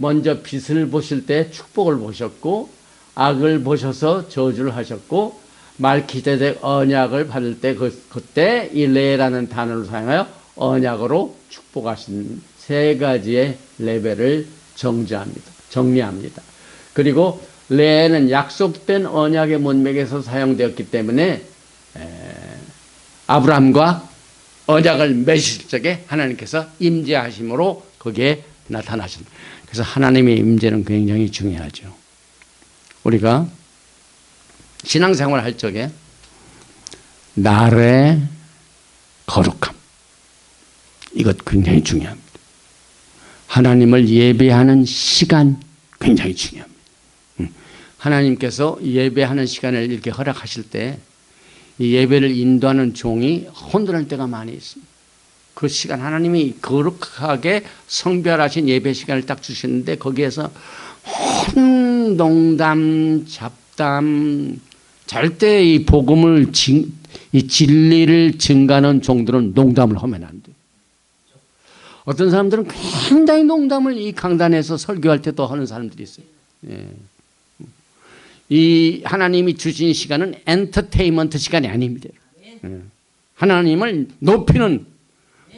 먼저 빛을 보실 때 축복을 보셨고 악을 보셔서 저주를 하셨고 말기세덱 언약을 받을 때 그때 이 레라는 단어를 사용하여 언약으로 축복하신 세 가지의 레벨을 정리합니다. 그리고 레는 약속된 언약의 문맥에서 사용되었기 때문에 아브라함과 언약을 맺으실 적에 하나님께서 임재하심으로 거기에 나타나십니다. 그래서 하나님의 임재는 굉장히 중요하죠. 우리가 신앙생활 할 적에 나라의 거룩함, 이것 굉장히 중요합니다. 하나님을 예배하는 시간 굉장히 중요합니다. 하나님께서 예배하는 시간을 이렇게 허락하실 때 이 예배를 인도하는 종이 혼돈할 때가 많이 있습니다. 그 시간 하나님이 거룩하게 성별하신 예배 시간을 딱 주시는데 거기에서 농담, 잡담, 절대 이 복음을 이 진리를 증가하는 종들은 농담을 하면 안 돼요. 어떤 사람들은 굉장히 농담을 이 강단에서 설교할 때도 하는 사람들이 있어요. 예. 이 하나님이 주신 시간은 엔터테인먼트 시간이 아닙니다. 예. 하나님을 높이는,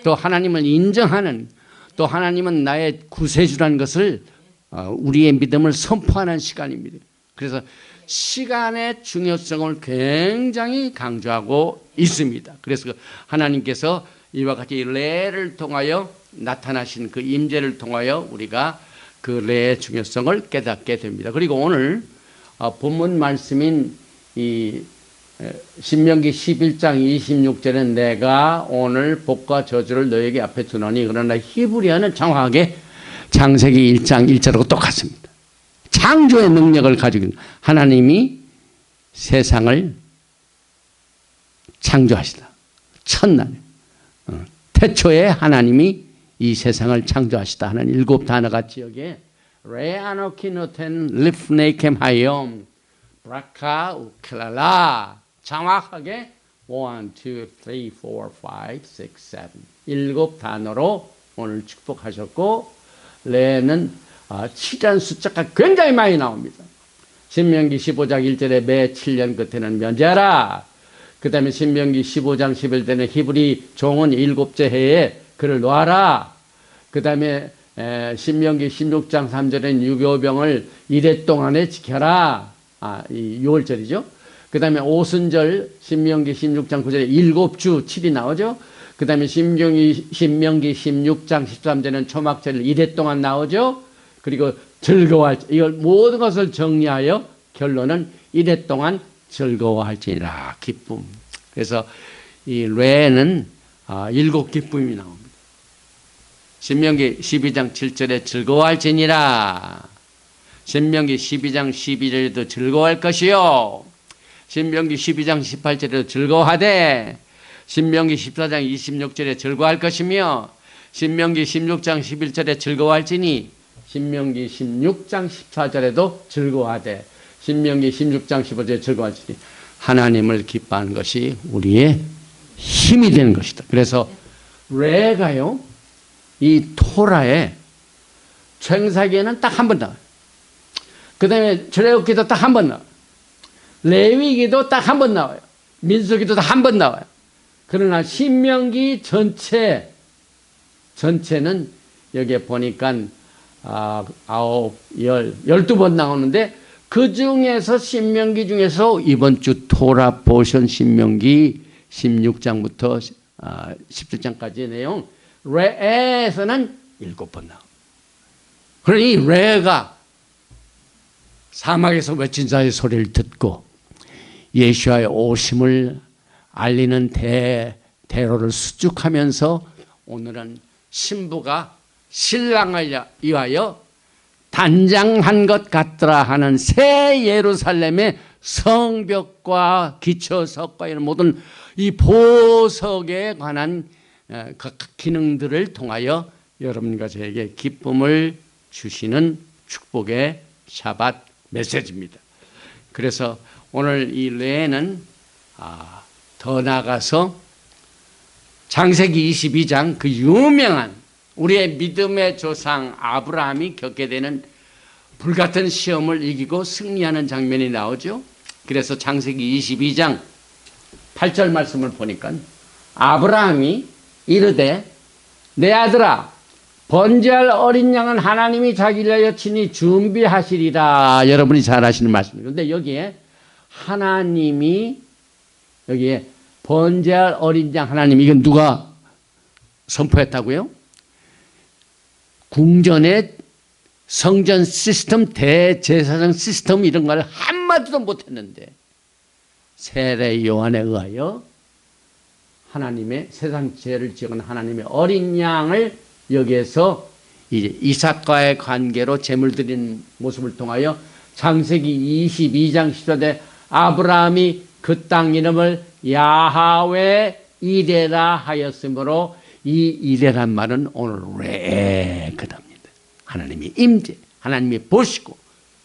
또 하나님을 인정하는, 또 하나님은 나의 구세주라는 것을 우리의 믿음을 선포하는 시간입니다. 그래서 시간의 중요성을 굉장히 강조하고 있습니다. 그래서 하나님께서 이와 같이 레를 통하여 나타나신 그 임재를 통하여 우리가 그 레의 중요성을 깨닫게 됩니다. 그리고 오늘 본문 말씀인 이 신명기 11장 26절에 내가 오늘 복과 저주를 너에게 앞에 두노니, 그러나 히브리어는 정확하게 창세기 1장 1절하고 똑같습니다. 창조의 능력을 가지고 있는 하나님이 세상을 창조하시다. 첫날 태초에 하나님이 이 세상을 창조하시다 하는 7 단어가 지역에 레 아노키 노텐 리프네이켐 하욤 브라카 우클랄라, 정확하게 1, 2, 3, 4, 5, 6, 7 7 단어로 오늘 축복하셨고, 레는 치란 숫자가 굉장히 많이 나옵니다. 신명기 15장 1절에 매 7년 끝에는 면제하라. 그 다음에 신명기 15장 11절에는 히브리 종은 7째 해에 그를 놓아라. 그 다음에 신명기 16장 3절에는 유교병을 1회 동안에 지켜라. 이 6월절이죠. 그 다음에 오순절 신명기 16장 9절에 7주 7이 나오죠. 그 다음에 신명기 16장 13절에는 초막절을 1회 동안 나오죠. 그리고 즐거워할, 이걸 모든 것을 정리하여 결론은 1회 동안 즐거워할지니라, 기쁨. 그래서 이 레는 7 기쁨이 나옵니다. 신명기 12장 7절에 즐거워할지니라. 신명기 12장 12절에도 즐거워할 것이요. 신명기 12장 18절에도 즐거워하되, 신명기 14장 26절에 즐거워할 것이며, 신명기 16장 11절에 즐거워할지니, 신명기 16장 14절에도 즐거워하되, 신명기 16장 15절에 즐거워할지니, 하나님을 기뻐하는 것이 우리의 힘이 되는 것이다. 그래서 레가요, 이 토라에 창세기에는 딱 한 번 나와요. 그 다음에 출애굽기도 딱 한 번 나와요. 레위기도 딱 한 번 나와요. 민수기도 딱 한 번 나와요. 그러나 신명기 전체는 여기에 보니까 12번 나오는데, 그 중에서 신명기 중에서 이번 주 토라 포션 신명기 16장부터 17장까지의 내용, 레에서는 7번 나옵니다. 그러니 레가 사막에서 외친 자의 소리를 듣고 예수와의 오심을 알리는 대로를 수축하면서 오늘은 신부가 신랑을 위하여 단장한 것 같더라 하는 새 예루살렘의 성벽과 기초석과 이런 모든 이 보석에 관한 각 기능들을 통하여 여러분과 저에게 기쁨을 주시는 축복의 샤밧 메시지입니다. 그래서 오늘 이 레는 더 나아가서 창세기 22장 그 유명한 우리의 믿음의 조상 아브라함이 겪게 되는 불같은 시험을 이기고 승리하는 장면이 나오죠. 그래서 창세기 22장 8절 말씀을 보니까 아브라함이 이르되 내 아들아 번제할 어린 양은 하나님이 자기를 위하여 친히 준비하시리라. 여러분이 잘 아시는 말씀입니다. 그런데 여기에 하나님이 여기에 번제할 어린 양 하나님, 이건 누가 선포했다고요? 궁전의 성전 시스템, 대제사장 시스템 이런 걸 한마디도 못했는데 세례 요한에 의하여 하나님의 세상 죄를 지은 하나님의 어린 양을 여기에서 이제 이삭과의 관계로 제물 드리는 모습을 통하여 창세기 22장 10절에 아브라함이 그 땅 이름을 야하웨 이레라 하였으므로 이 이레란 말은 오늘 왜 그답니다. 하나님이 임재, 하나님이 보시고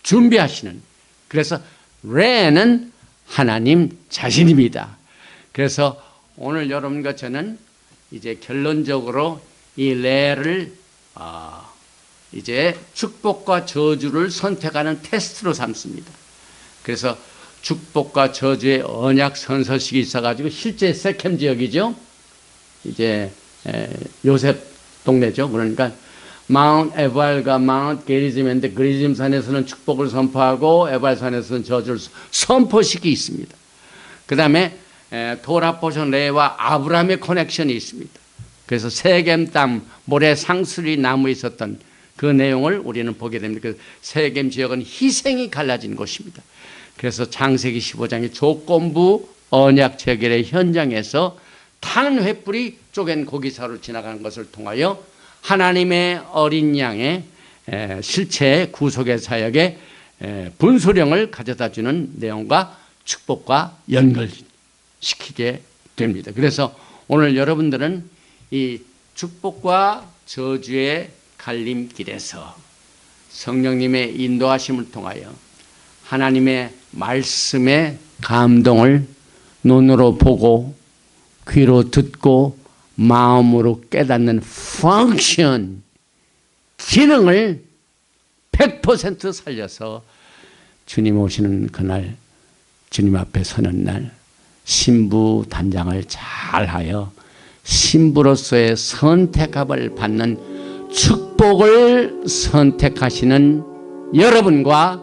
준비하시는, 그래서 레는 하나님 자신입니다. 그래서 오늘 여러분과 저는 이제 결론적으로 이 레를 이제 축복과 저주를 선택하는 테스트로 삼습니다. 그래서 축복과 저주의 언약 선서식이 있어가지고 실제 세켐 지역이죠. 이제 요셉 동네죠. 그러니까 마운트 에발과 마운트 게리즘인데 게리즘 산에서는 축복을 선포하고 에발 산에서는 저주를 선포식이 있습니다. 그 다음에 도라 포션 레와 아브라함의 커넥션이 있습니다. 그래서 세겜 땅 모래 상수리 나무에 있었던 그 내용을 우리는 보게 됩니다. 그 세겜 지역은 희생이 갈라진 곳입니다. 그래서 창세기 15장의 조건부 언약 체결의 현장에서 타는 횃불이 쪼갠 고기사로 지나가는 것을 통하여 하나님의 어린 양의 실체 구속의 사역의 분수령을 가져다 주는 내용과 축복과 연결시키게 됩니다. 그래서 오늘 여러분들은 이 축복과 저주의 갈림길에서 성령님의 인도하심을 통하여 하나님의 말씀의 감동을 눈으로 보고 귀로 듣고 마음으로 깨닫는 펑션, 기능을 100% 살려서 주님 오시는 그날, 주님 앞에 서는 날 신부 단장을 잘하여 신부로서의 선택함을 받는 축복을 선택하시는 여러분과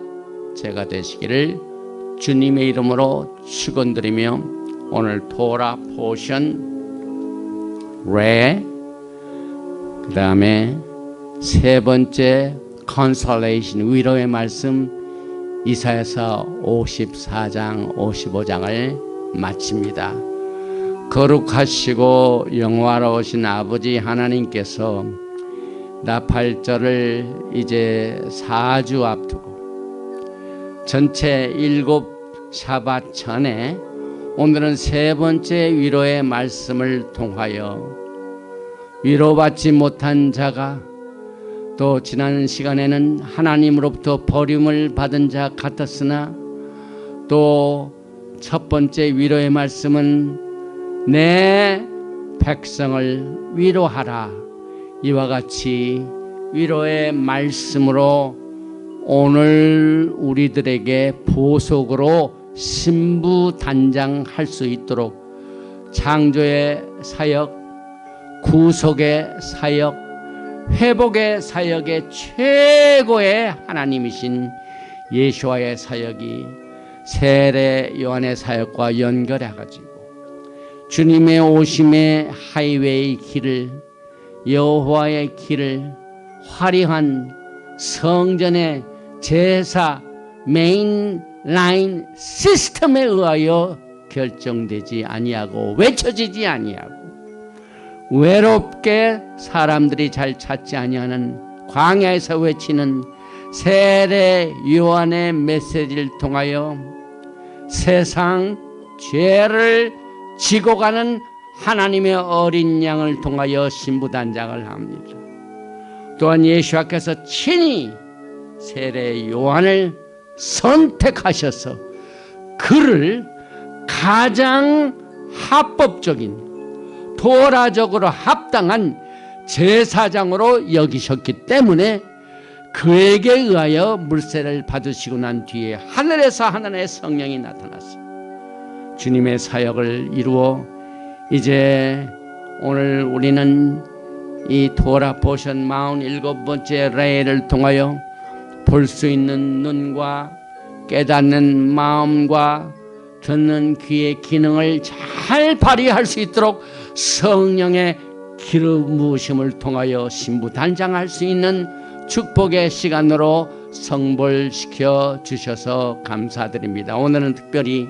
제가 되시기를 주님의 이름으로 축원드리며 오늘 토라 포션 레, 그 다음에 세 번째 컨솔레이션 위로의 말씀 이사야서 54장 55장을 마칩니다. 거룩하시고 영화로우신 아버지 하나님께서 나팔절을 이제 4주 앞두고 전체 7 샤밧 전에 오늘은 세 번째 위로의 말씀을 통하여 위로받지 못한 자가 또 지난 시간에는 하나님으로부터 버림을 받은 자 같았으나 또 첫 번째 위로의 말씀은 내 백성을 위로하라. 이와 같이 위로의 말씀으로 오늘 우리들에게 보석으로 신부 단장할 수 있도록 창조의 사역, 구속의 사역, 회복의 사역의 최고의 하나님이신 예수와의 사역이 세례 요한의 사역과 연결해가지고 주님의 오심의 하이웨이 길을, 여호와의 길을 화려한 성전의 제사 메인 라인 시스템에 의하여 결정되지 아니하고 외쳐지지 아니하고 외롭게 사람들이 잘 찾지 아니하는 광야에서 외치는 세례 요한의 메시지를 통하여 세상 죄를 지고 가는 하나님의 어린 양을 통하여 신부단장을 합니다. 또한 예수께서 친히 세례 요한을 선택하셔서 그를 가장 합법적인 도라적으로 합당한 제사장으로 여기셨기 때문에 그에게 의하여 물세를 받으시고 난 뒤에 하늘에서 하나님의 성령이 나타났어요. 주님의 사역을 이루어 이제 오늘 우리는 이 토라 포션 47번째 레일을 통하여 볼 수 있는 눈과 깨닫는 마음과 듣는 귀의 기능을 잘 발휘할 수 있도록 성령의 기름 부으심을 통하여 신부 단장할 수 있는 축복의 시간으로 성불시켜 주셔서 감사드립니다. 오늘은 특별히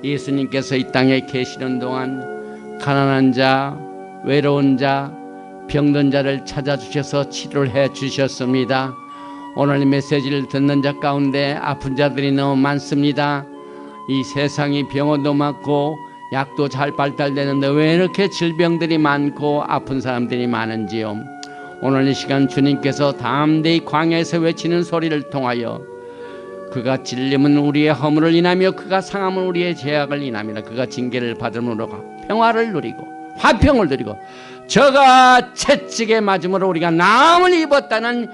예수님께서 이 땅에 계시는 동안 가난한 자, 외로운 자, 병든 자를 찾아주셔서 치료를 해 주셨습니다. 오늘 메시지를 듣는 자 가운데 아픈 자들이 너무 많습니다. 이 세상이 병원도 많고 약도 잘 발달되는데 왜 이렇게 질병들이 많고 아픈 사람들이 많은지요. 오늘 이 시간 주님께서 담대히 광야에서 외치는 소리를 통하여 그가 찔림은 우리의 허물을 인하며 그가 상함은 우리의 죄악을 인하며 그가 징계를 받음으로 평화를 누리고 화평을 누리고 저가 채찍에 맞음으로 우리가 나음을 입었다는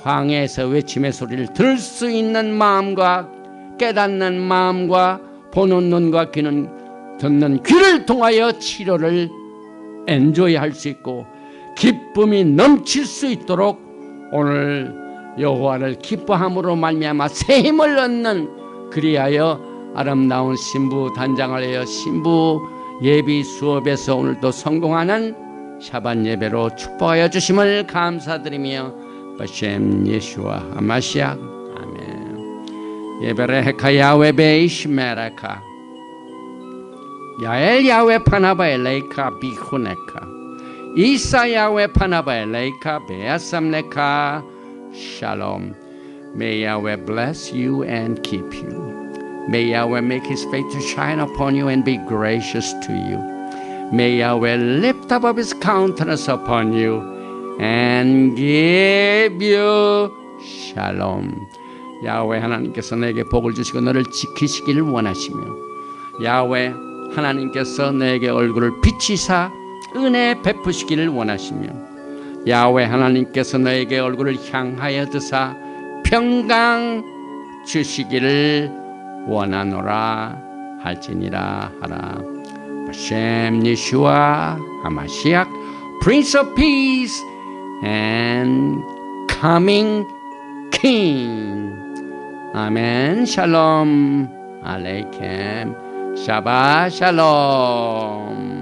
광야에서 외침의 소리를 들을 수 있는 마음과 깨닫는 마음과 보는 눈과 귀는 듣는 귀를 통하여 치료를 엔조이할 수 있고 기쁨이 넘칠 수 있도록 오늘 여호와를 기뻐함으로 말미암아 새 힘을 얻는 그리하여 아름다운 신부 단장을 하여 신부 예비 수업에서 오늘도 성공하는 샤반 예배로 축복하여 주심을 감사드리며 바셈 예수와 아마시아 아멘. 예베레헤카 야외 베이시메라카 야엘 야외 파나바에 레이카 비후네카 이사 야외 파나바에 레이카 베아삼레카 샬롬. May Yahweh bless you and keep you. May Yahweh make his face to shine upon you and be gracious to you. May Yahweh lift up his countenance upon you and give you shalom. 야훼 하나님께서 내게 복을 주시고 너를 지키시기를 원하시며 야훼 하나님께서 내게 얼굴을 비치사 은혜 베푸시기를 원하시며 야훼 하나님께서 너에게 얼굴을 향하여 드사 평강 주시기를 원하노라 할지니라 하라. 바셈 예수와 하마시악 Prince of Peace and Coming King. 아멘. 샬롬 알레이켐 샤바 샬롬.